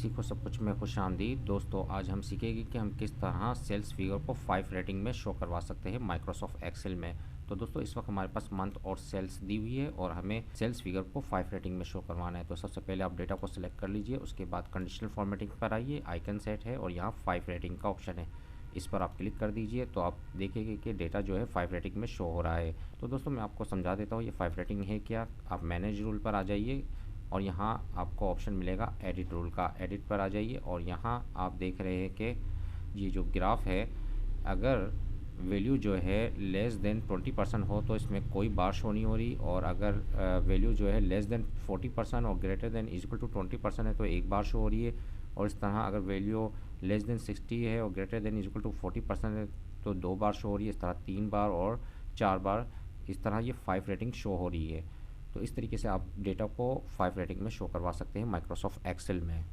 सीखो सब कुछ में खुशामदीद। दोस्तों आज हम सीखेंगे कि हम किस तरह सेल्स फिगर को 5 रेटिंग में शो करवा सकते हैं माइक्रोसॉफ्ट एक्सेल में। तो दोस्तों इस वक्त हमारे पास मंथ और सेल्स दी हुई है और हमें सेल्स फिगर को 5 रेटिंग में शो करवाना है। तो सबसे पहले आप डेटा को सिलेक्ट कर लीजिए, उसके बाद कंडीशनल फॉर्मेटिंग पर आइए, आइकन सेट है और यहाँ 5 रेटिंग का ऑप्शन है, इस पर आप क्लिक कर दीजिए तो आप देखेंगे कि डेटा जो है 5 रेटिंग में शो हो रहा है। तो दोस्तों मैं आपको समझा देता हूँ ये 5 रेटिंग है क्या। आप मैनेज रूल पर आ जाइए और यहाँ आपको ऑप्शन मिलेगा एडिट रूल का, एडिट पर आ जाइए और यहाँ आप देख रहे हैं कि ये जो ग्राफ है, अगर वैल्यू जो है लेस देन 20% हो तो इसमें कोई बार शो नहीं हो रही, और अगर वैल्यू जो है लेस देन 40% और ग्रेटर देन इक्वल टू 20% है तो एक बार शो हो रही है। और इस तरह अगर वैल्यू लेस देन 60 है और ग्रेटर देन इक्वल टू 40% है तो 2 बार शो हो रही है। इस तरह 3 बार और 4 बार, इस तरह ये 5 रेटिंग शो हो रही है। तो इस तरीके से आप डेटा को 5 रेटिंग में शो करवा सकते हैं माइक्रोसॉफ्ट एक्सेल में।